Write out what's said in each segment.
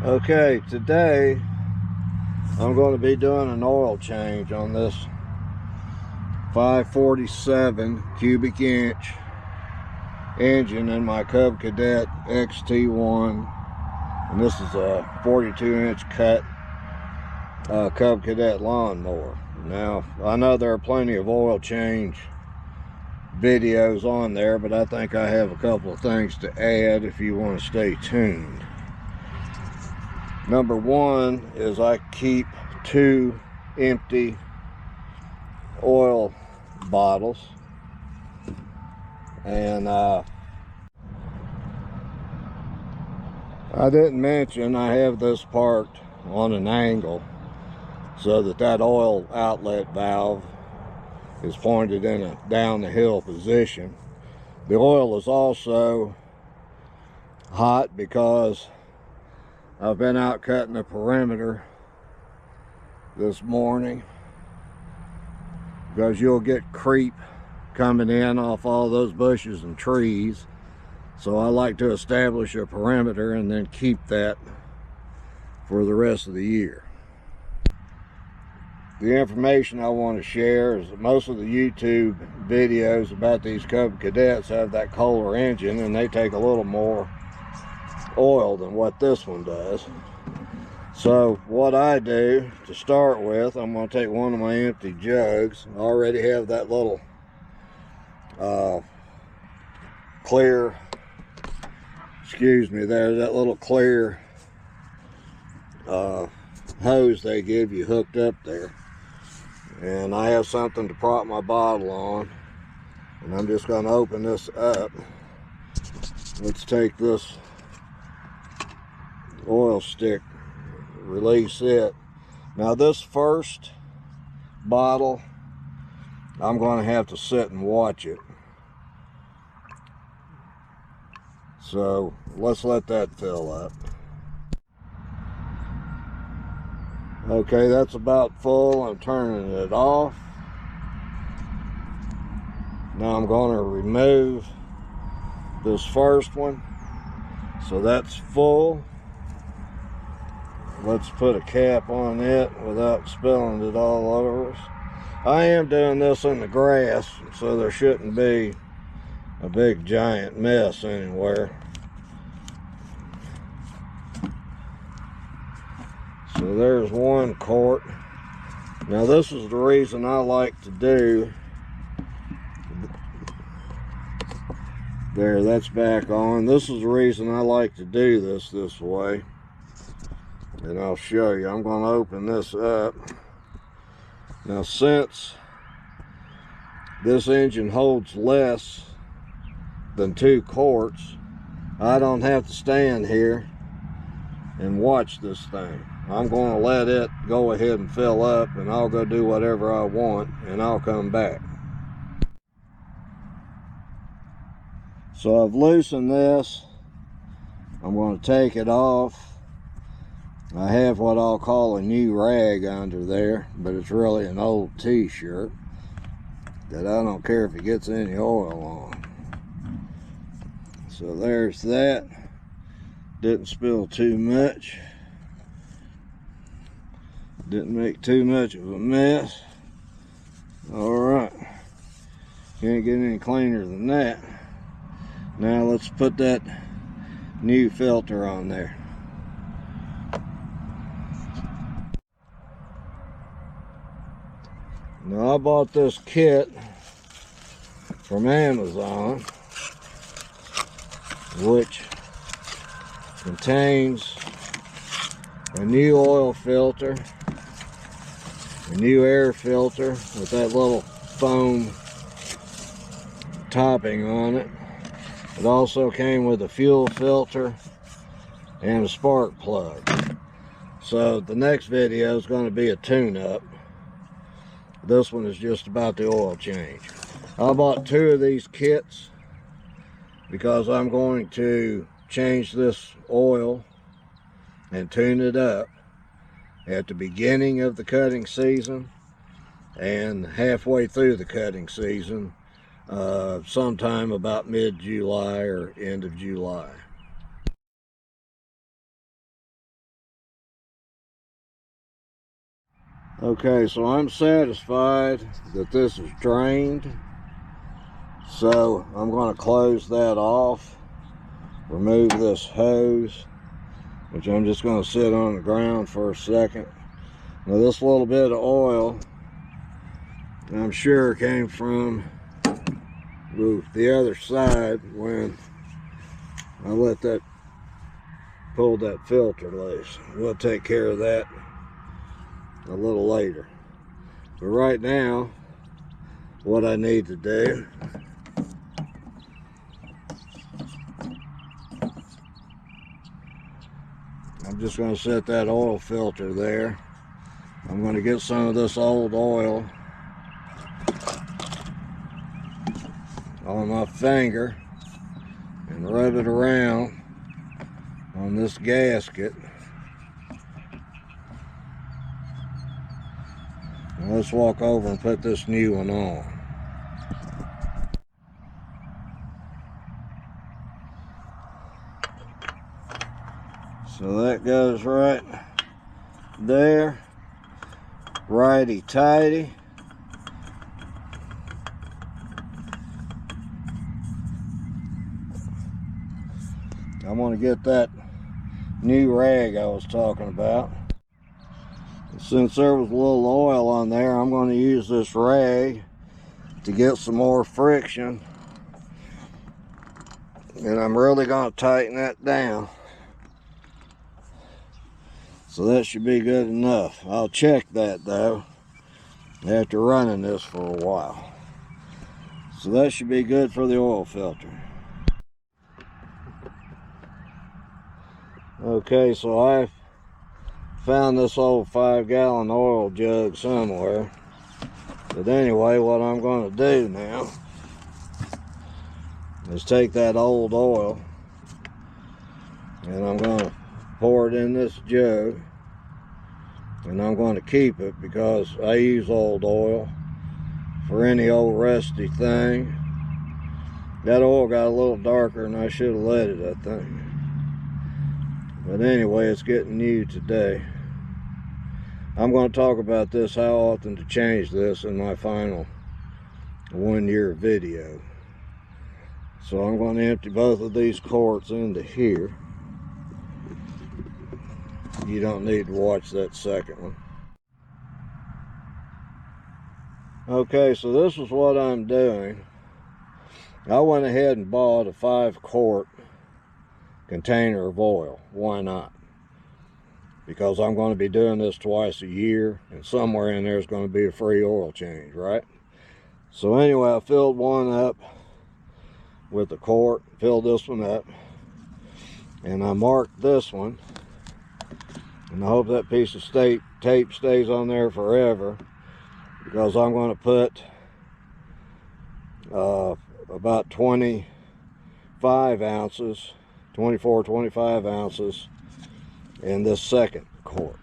Okay, today I'm going to be doing an oil change on this 547 cubic inch engine in my Cub Cadet XT1, and this is a 42-inch cut Cub Cadet lawnmower. Now, I know there are plenty of oil change videos on there, but I think I have a couple of things to add if you want to stay tuned. Number one is I keep 2 empty oil bottles, and I didn't mention I have this parked on an angle so that oil outlet valve is pointed in a down the hill position. The oil is also hot because I've been out cutting the perimeter this morning, because you'll get creep coming in off all those bushes and trees. So I like to establish a perimeter and then keep that for the rest of the year. The information I want to share is that most of the YouTube videos about these Cub Cadets have that Kohler engine, and they take a little more oil than what this one does. So what I do to start with, I'm going to take one of my empty jugs. I already have that little clear, that little clear hose they give you hooked up there, and I have something to prop my bottle on, and I'm just going to open this up. Let's take this oil stick, release it. Now this first bottle, I'm going to have to sit and watch it. So let's let that fill up. Okay, that's about full. I'm turning it off. Now I'm going to remove this first one. So that's full. Let's put a cap on it without spilling it all over us. I am doing this in the grass, so there shouldn't be a big giant mess anywhere. So there's 1 quart. Now this is the reason I like to do, there, that's back on. This is the reason I like to do this way. And I'll show you. I'm going to open this up. Now, since this engine holds less than 2 quarts, I don't have to stand here and watch this thing. I'm going to let it go ahead and fill up, and I'll go do whatever I want, and I'll come back. So I've loosened this. I'm going to take it off. I have what I'll call a new rag under there, but it's really an old t-shirt that I don't care if it gets any oil on. So there's that. Didn't spill too much. Didn't make too much of a mess. Alright. Can't get any cleaner than that. Now let's put that new filter on there. Now I bought this kit from Amazon, which contains a new oil filter, a new air filter with that little foam topping on it. It also came with a fuel filter and a spark plug. So the next video is going to be a tune-up. This one is just about the oil change. I bought 2 of these kits because I'm going to change this oil and tune it up at the beginning of the cutting season and halfway through the cutting season, sometime about mid-July or end of July. Okay, so I'm satisfied that this is drained. So I'm going to close that off, remove this hose, which I'm just going to sit on the ground for a second. Now this little bit of oil, I'm sure came from the other side when I pulled that filter loose. We'll take care of that a little later. But right now, what I need to do, I'm just going to set that oil filter there. I'm going to get some of this old oil on my finger and rub it around on this gasket. Now let's walk over and put this new one on. So that goes right there, righty tighty. I'm going to get that new rag I was talking about. Since there was a little oil on there, I'm going to use this rag to get some more friction, and I'm really going to tighten that down. So that should be good enough. I'll check that though after running this for a while. So that should be good for the oil filter. Okay, so I found this old 5-gallon oil jug somewhere. But anyway, what I'm going to do now is take that old oil and I'm going to pour it in this jug, and I'm going to keep it because I use old oil for any old rusty thing. That oil got a little darker than I should have let it, I think. But anyway, it's getting new today. I'm going to talk about this, how often to change this, in my final 1-year video. So I'm going to empty both of these quarts into here. You don't need to watch that second one. Okay, so this is what I'm doing. I went ahead and bought a 5-quart container of oil. Why not? Because I'm going to be doing this twice a year, and somewhere in there is going to be a free oil change, right? So anyway, I filled one up with a quart, filled this one up, and I marked this one, and I hope that piece of tape stays on there forever, because I'm going to put about 25 ounces, 24, 25 ounces in this second quart.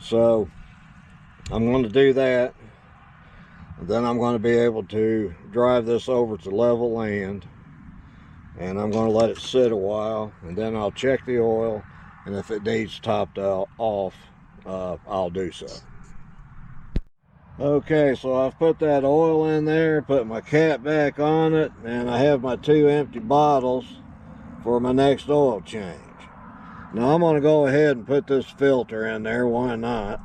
So I'm going to do that, and then I'm going to be able to drive this over to level land, and I'm going to let it sit a while, and then I'll check the oil, and if it needs topped off, I'll do so. Okay, so I've put that oil in there, put my cap back on it, and I have my 2 empty bottles for my next oil change. Now I'm going to go ahead and put this filter in there, why not?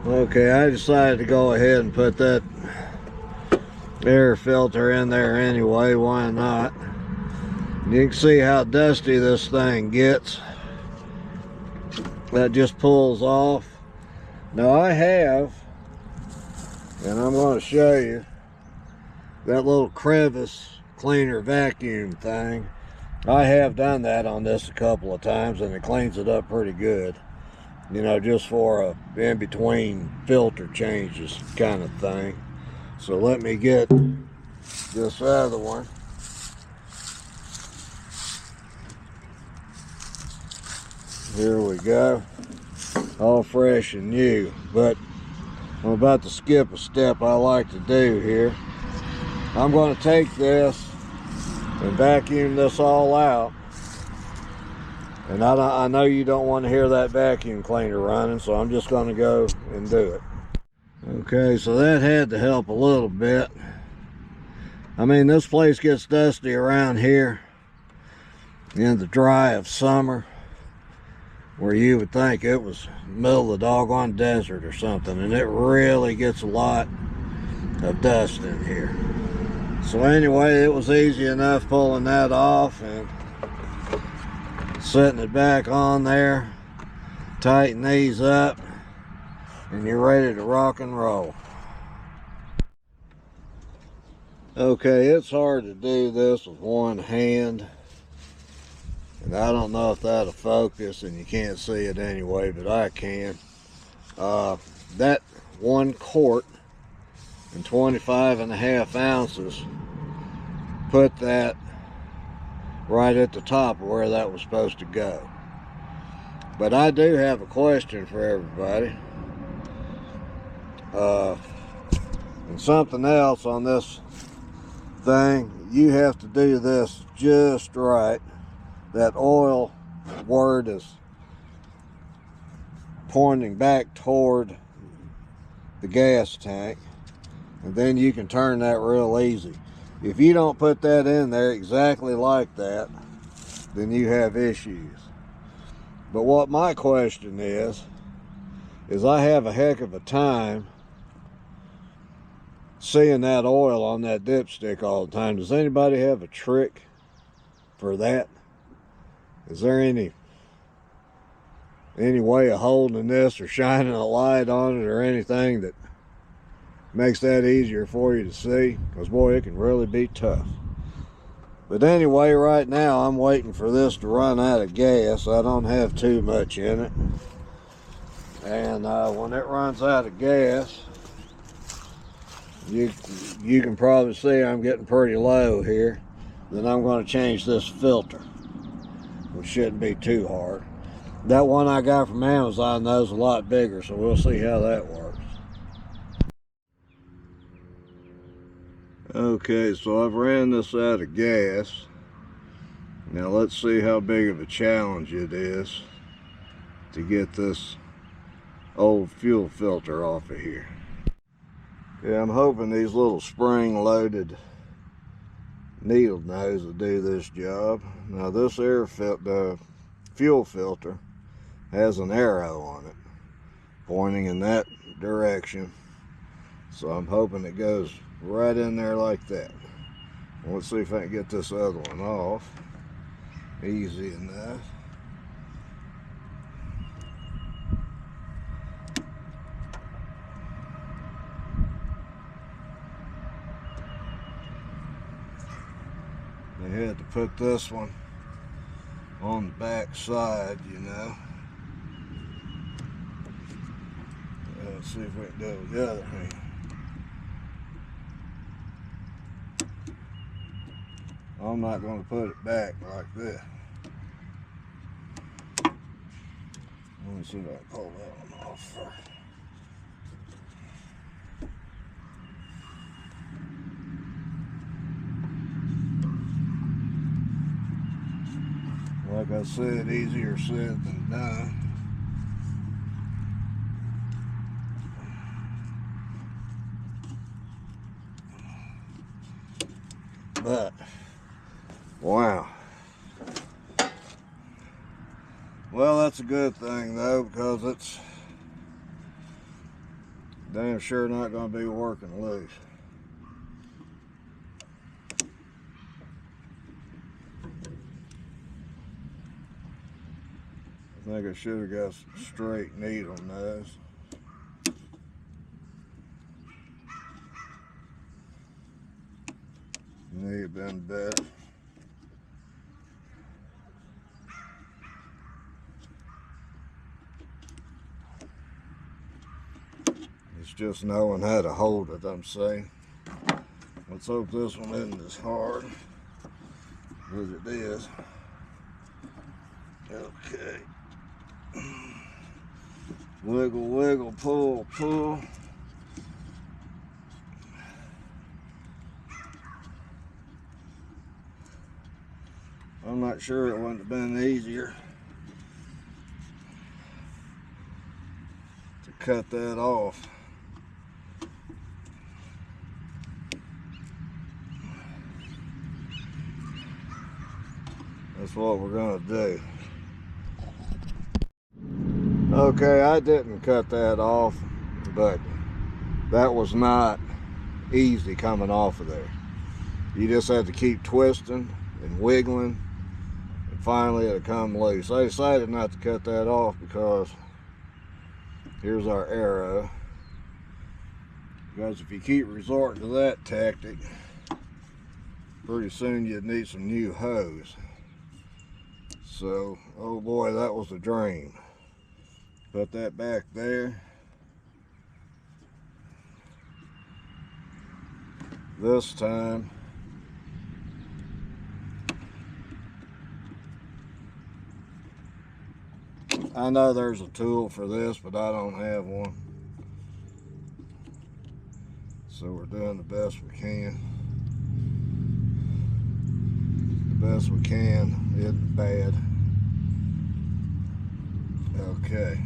Okay, I decided to go ahead and put that air filter in there anyway, why not? You can see how dusty this thing gets. That just pulls off. Now I have, and I'm going to show you, that little crevice cleaner vacuum thing. I have done that on this a couple of times, and it cleans it up pretty good. You know, just for a in-between filter changes kind of thing. So let me get this other one. Here we go. All fresh and new. But I'm about to skip a step I like to do here. I'm going to take this and vacuum this all out. And I know you don't want to hear that vacuum cleaner running, so I'm just going to go and do it. Okay, so that had to help a little bit. I mean, this place gets dusty around here in the dry of summer, where you would think it was middle of the doggone desert or something, and it really gets a lot of dust in here. So anyway, it was easy enough pulling that off and setting it back on there. Tighten these up and you're ready to rock and roll. Okay, it's hard to do this with one hand, and I don't know if that'll focus, and you can't see it anyway, but I can. That 1 quart and 25.5 ounces put that right at the top of where that was supposed to go. But I do have a question for everybody. And something else on this thing, you have to do this just right. That oil word is pointing back toward the gas tank, and then you can turn that real easy. If you don't put that in there exactly like that, then you have issues. But what my question is I have a heck of a time seeing that oil on that dipstick all the time. Does anybody have a trick for that? Is there any way of holding this or shining a light on it or anything that makes that easier for you to see? Because boy, it can really be tough. But anyway, right now I'm waiting for this to run out of gas. I don't have too much in it. And when it runs out of gas, you can probably see I'm getting pretty low here. Then I'm going to change this filter, which shouldn't be too hard. That one I got from Amazon, though, is a lot bigger, so we'll see how that works. Okay, so I've ran this out of gas. Now let's see how big of a challenge it is to get this old fuel filter off of here. Yeah, I'm hoping these little spring-loaded needle nose will do this job. Now this fuel filter has an arrow on it pointing in that direction, so I'm hoping it goes right in there like that. Let's see if I can get this other one off. Easy enough. They had to put this one on the back side, you know. Let's see if we can do it with the other hand. I'm not going to put it back like this. Let me see if I can pull that one off first. Like I said, easier said than done. But, wow. Well, that's a good thing though, because it's damn sure not going to be working loose. I think I should have got some straight needle nose. May have been better. It's just knowing how to hold it, I'm saying. Let's hope this one isn't as hard as it is. Okay. Wiggle, wiggle, pull, pull. I'm not sure it wouldn't have been easier cut that off. That's what we're gonna do. Okay, I didn't cut that off, but that was not easy coming off of there. You just have to keep twisting and wiggling, and finally it'll come loose. I decided not to cut that off because here's our arrow. Because if you keep resorting to that tactic, pretty soon you'd need some new hose. So, oh boy, that was a dream. Put that back there. This time, I know there's a tool for this, but I don't have one. So we're doing the best we can. The best we can isn't bad. Okay.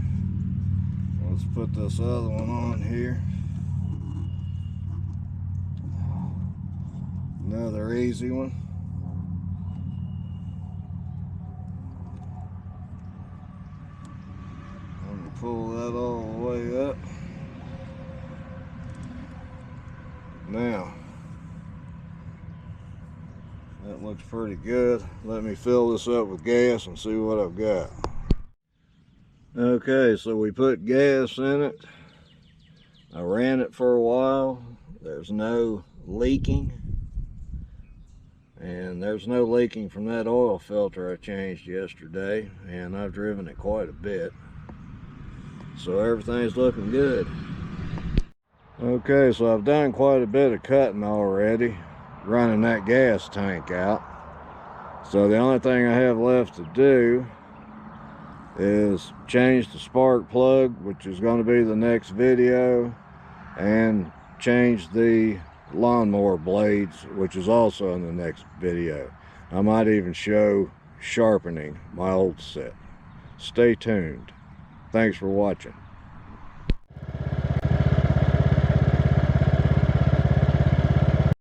Let's put this other one on here. Another easy one. I'm going to pull that all the way up. Now, that looks pretty good. Let me fill this up with gas and see what I've got. Okay, so we put gas in it. I ran it for a while. There's no leaking. And there's no leaking from that oil filter I changed yesterday. And I've driven it quite a bit. So everything's looking good. Okay, so I've done quite a bit of cutting already, running that gas tank out. So the only thing I have left to do is change the spark plug, which is going to be the next video, and change the lawnmower blades, which is also in the next video. I might even show sharpening my old set. Stay tuned. Thanks for watching.